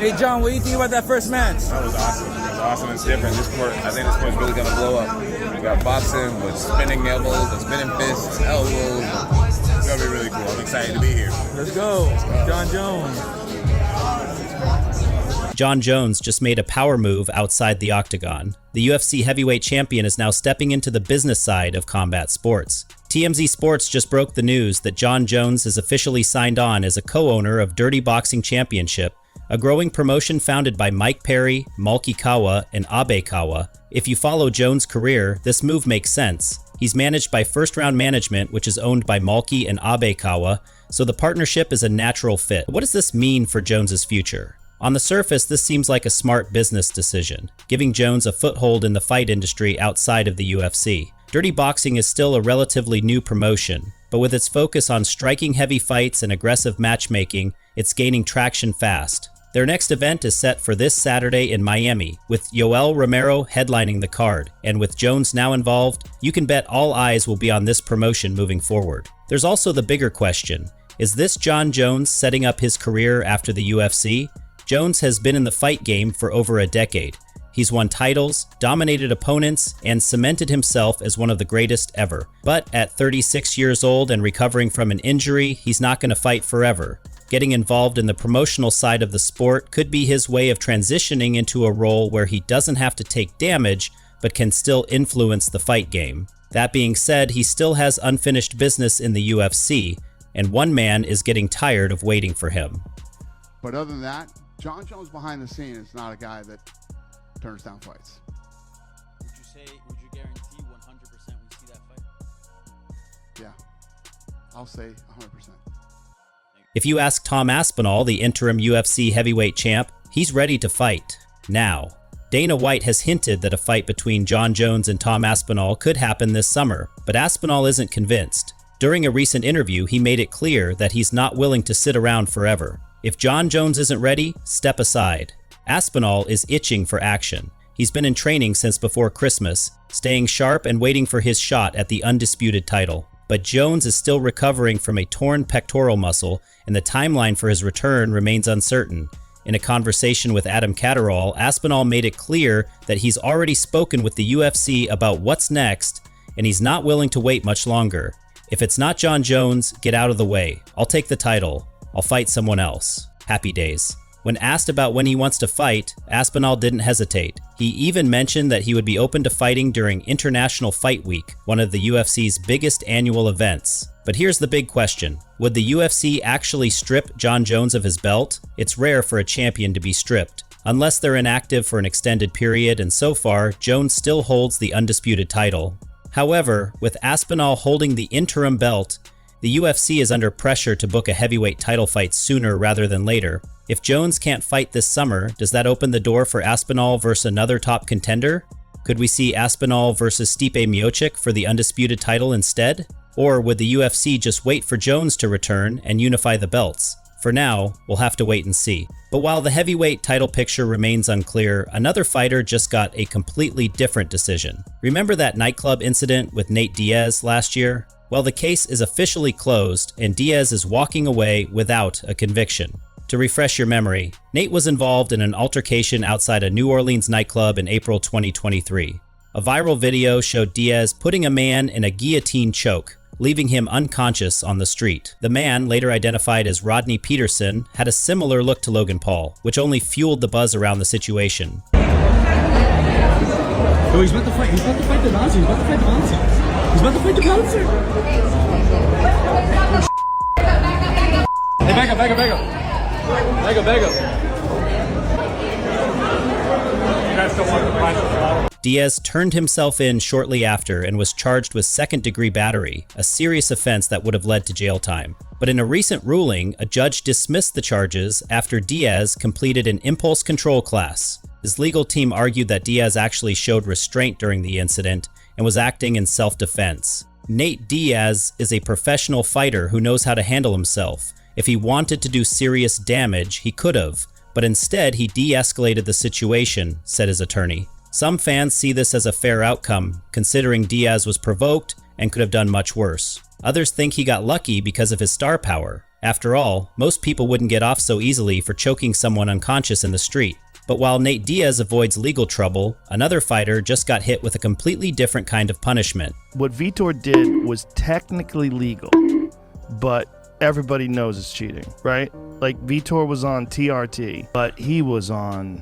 Hey John, what do you think about that first match? That was awesome. It was awesome. It's different. This sport, I think this sport's really gonna blow up. We got boxing with spinning elbows, and spinning fists, elbows. It's gonna be really cool. I'm excited to be here. Let's go. Jon Jones. Jon Jones just made a power move outside the octagon. The UFC heavyweight champion is now stepping into the business side of combat sports. TMZ Sports just broke the news that Jon Jones has officially signed on as a co-owner of Dirty Boxing Championship, a growing promotion founded by Mike Perry, Malki Kawa, and Abe Kawa. If you follow Jones' career, this move makes sense. He's managed by First Round Management, which is owned by Malki and Abe Kawa, so the partnership is a natural fit. What does this mean for Jones' future? On the surface, this seems like a smart business decision, giving Jones a foothold in the fight industry outside of the UFC. Dirty Boxing is still a relatively new promotion, but with its focus on striking heavy fights and aggressive matchmaking, it's gaining traction fast. Their next event is set for this Saturday in Miami, with Yoel Romero headlining the card, and with Jones now involved, you can bet all eyes will be on this promotion moving forward. There's also the bigger question: is this Jon Jones setting up his career after the UFC? Jones has been in the fight game for over a decade. He's won titles, dominated opponents, and cemented himself as one of the greatest ever. But at 36 years old and recovering from an injury, he's not going to fight forever. Getting involved in the promotional side of the sport could be his way of transitioning into a role where he doesn't have to take damage, but can still influence the fight game. That being said, he still has unfinished business in the UFC, and one man is getting tired of waiting for him. But other than that, Jon Jones behind the scenes is not a guy that turns down fights. Would you guarantee 100% we see that fight? Yeah, I'll say 100%. If you ask Tom Aspinall, the interim UFC heavyweight champ, he's ready to fight. Now. Dana White has hinted that a fight between Jon Jones and Tom Aspinall could happen this summer, but Aspinall isn't convinced. During a recent interview, he made it clear that he's not willing to sit around forever. If Jon Jones isn't ready, step aside. Aspinall is itching for action. He's been in training since before Christmas, staying sharp and waiting for his shot at the undisputed title. But Jones is still recovering from a torn pectoral muscle, and the timeline for his return remains uncertain. In a conversation with Adam Catterall, Aspinall made it clear that he's already spoken with the UFC about what's next, and he's not willing to wait much longer. If it's not Jon Jones, get out of the way. I'll take the title. I'll fight someone else. Happy days. When asked about when he wants to fight, Aspinall didn't hesitate. He even mentioned that he would be open to fighting during International Fight Week, one of the UFC's biggest annual events. But here's the big question. Would the UFC actually strip Jon Jones of his belt? It's rare for a champion to be stripped, unless they're inactive for an extended period, and so far, Jones still holds the undisputed title. However, with Aspinall holding the interim belt, the UFC is under pressure to book a heavyweight title fight sooner rather than later. If Jones can't fight this summer, does that open the door for Aspinall versus another top contender? Could we see Aspinall versus Stipe Miocic for the undisputed title instead? Or would the UFC just wait for Jones to return and unify the belts? For now, we'll have to wait and see. But while the heavyweight title picture remains unclear, another fighter just got a completely different decision. Remember that nightclub incident with Nate Diaz last year? Well, the case is officially closed, and Diaz is walking away without a conviction. To refresh your memory, Nate was involved in an altercation outside a New Orleans nightclub in April 2023. A viral video showed Diaz putting a man in a guillotine choke, leaving him unconscious on the street. The man, later identified as Rodney Peterson, had a similar look to Logan Paul, which only fueled the buzz around the situation. Oh, he's about to fight. He's about to fight the Nazi. He's about to fight the bouncer. He's about to fight the bouncer. Hey, back up. You guys don't want the price. Diaz turned himself in shortly after and was charged with second-degree battery, a serious offense that would have led to jail time. But in a recent ruling, a judge dismissed the charges after Diaz completed an impulse control class. His legal team argued that Diaz actually showed restraint during the incident and was acting in self-defense. Nate Diaz is a professional fighter who knows how to handle himself. If he wanted to do serious damage, he could have, but instead he de-escalated the situation, said his attorney. Some fans see this as a fair outcome, considering Diaz was provoked and could have done much worse. Others think he got lucky because of his star power. After all, most people wouldn't get off so easily for choking someone unconscious in the street. But while Nate Diaz avoids legal trouble, another fighter just got hit with a completely different kind of punishment. What Vitor did was technically legal, but everybody knows it's cheating, right? Like, Vitor was on TRT, but he was on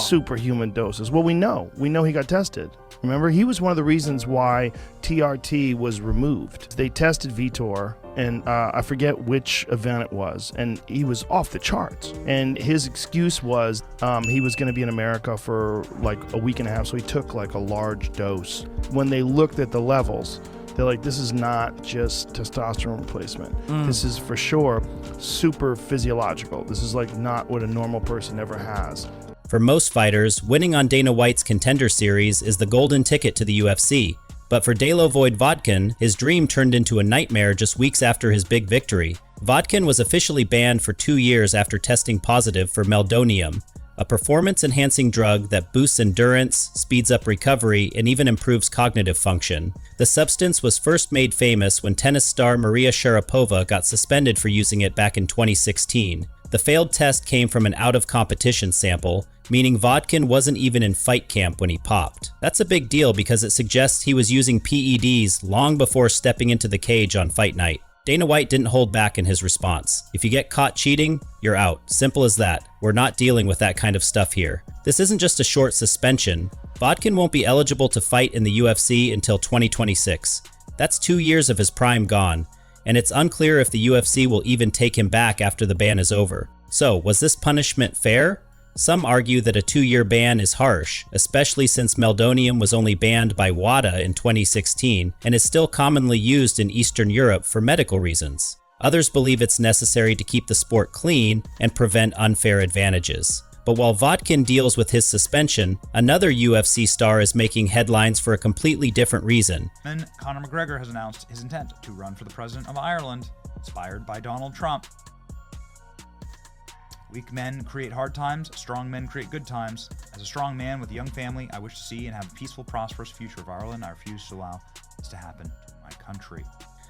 superhuman doses. Well, we know he got tested. Remember, he was one of the reasons why TRT was removed. They tested Vitor, and I forget which event it was, and he was off the charts. And his excuse was he was going to be in America for like a week and a half, so he took like a large dose. When they looked at the levels, they're like, this is not just testosterone replacement. This is for sure super physiological. This is like not what a normal person ever has. For most fighters, winning on Dana White's Contender Series is the golden ticket to the UFC. But for Danylo Voievodkin, his dream turned into a nightmare just weeks after his big victory. Vodkin was officially banned for 2 years after testing positive for meldonium, a performance-enhancing drug that boosts endurance, speeds up recovery, and even improves cognitive function. The substance was first made famous when tennis star Maria Sharapova got suspended for using it back in 2016. The failed test came from an out-of-competition sample, meaning Voievodkin wasn't even in fight camp when he popped. That's a big deal because it suggests he was using PEDs long before stepping into the cage on fight night. Dana White didn't hold back in his response. If you get caught cheating, you're out. Simple as that. We're not dealing with that kind of stuff here. This isn't just a short suspension. Voievodkin won't be eligible to fight in the UFC until 2026. That's 2 years of his prime gone, and it's unclear if the UFC will even take him back after the ban is over. So, was this punishment fair? Some argue that a 2-year ban is harsh, especially since meldonium was only banned by WADA in 2016 and is still commonly used in Eastern Europe for medical reasons. Others believe it's necessary to keep the sport clean and prevent unfair advantages. But while Voievodkin deals with his suspension, another UFC star is making headlines for a completely different reason. And Conor McGregor has announced his intent to run for the president of Ireland, inspired by Donald Trump. Weak men create hard times, strong men create good times. As a strong man with a young family, I wish to see and have a peaceful, prosperous future of Ireland. I refuse to allow this to happen to my country.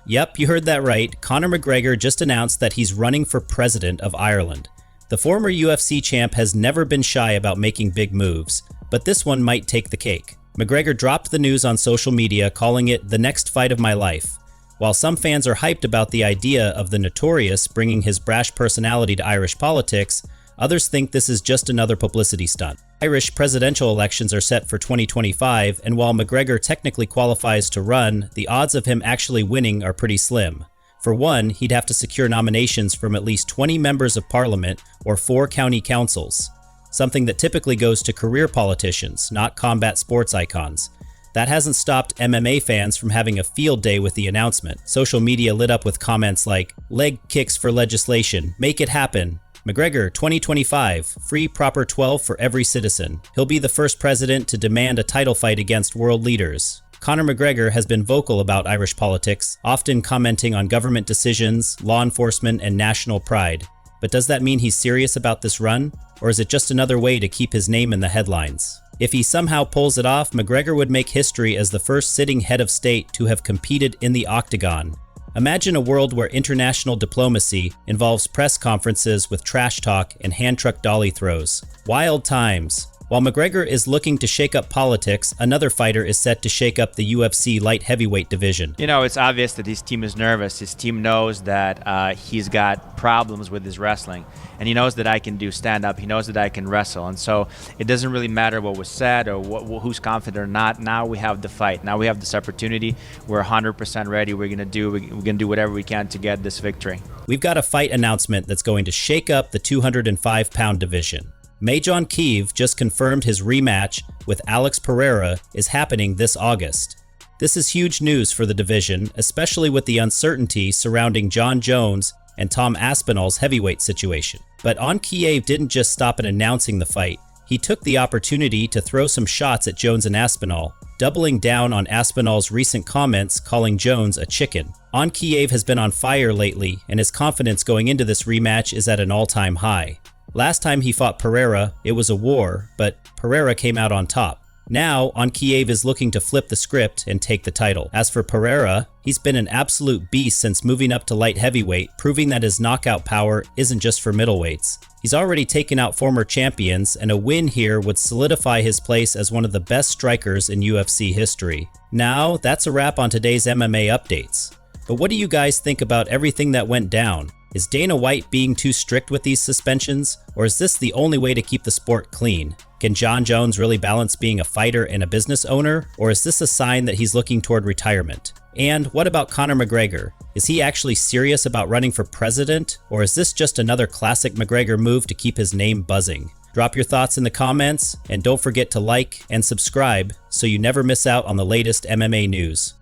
Yep, you heard that right. Conor McGregor just announced that he's running for president of Ireland. The former UFC champ has never been shy about making big moves, but this one might take the cake. McGregor dropped the news on social media, calling it the next fight of my life. While some fans are hyped about the idea of the Notorious bringing his brash personality to Irish politics, others think this is just another publicity stunt. Irish presidential elections are set for 2025, and while McGregor technically qualifies to run, the odds of him actually winning are pretty slim. For one, he'd have to secure nominations from at least 20 members of parliament or 4 county councils, something that typically goes to career politicians, not combat sports icons. That hasn't stopped MMA fans from having a field day with the announcement. Social media lit up with comments like, "Leg kicks for legislation, make it happen. McGregor 2025, free proper 12 for every citizen. He'll be the first president to demand a title fight against world leaders." Conor McGregor has been vocal about Irish politics, often commenting on government decisions, law enforcement, and national pride. But does that mean he's serious about this run? Or is it just another way to keep his name in the headlines? If he somehow pulls it off, McGregor would make history as the first sitting head of state to have competed in the octagon. Imagine a world where international diplomacy involves press conferences with trash talk and hand truck dolly throws. Wild times. While McGregor is looking to shake up politics, another fighter is set to shake up the UFC light heavyweight division. You know, it's obvious that his team is nervous. His team knows that he's got problems with his wrestling. And he knows that I can do stand-up. He knows that I can wrestle. And so it doesn't really matter what was said or who's confident or not. Now we have the fight. Now we have this opportunity. We're 100% ready. We're gonna do whatever we can to get this victory. We've got a fight announcement that's going to shake up the 205-pound division. Majon Kiev just confirmed his rematch with Alex Pereira is happening this August. This is huge news for the division, especially with the uncertainty surrounding Jon Jones and Tom Aspinall's heavyweight situation. But Kiev didn't just stop at announcing the fight. He took the opportunity to throw some shots at Jones and Aspinall, doubling down on Aspinall's recent comments calling Jones a chicken. Kiev has been on fire lately, and his confidence going into this rematch is at an all-time high. Last time he fought Pereira, it was a war, but Pereira came out on top. Now, Ankiev is looking to flip the script and take the title. As for Pereira, he's been an absolute beast since moving up to light heavyweight, proving that his knockout power isn't just for middleweights. He's already taken out former champions, and a win here would solidify his place as one of the best strikers in UFC history. Now, that's a wrap on today's MMA updates. But what do you guys think about everything that went down? Is Dana White being too strict with these suspensions, or is this the only way to keep the sport clean? Can Jon Jones really balance being a fighter and a business owner, or is this a sign that he's looking toward retirement? And what about Conor McGregor? Is he actually serious about running for president, or is this just another classic McGregor move to keep his name buzzing? Drop your thoughts in the comments, and don't forget to like and subscribe so you never miss out on the latest MMA news.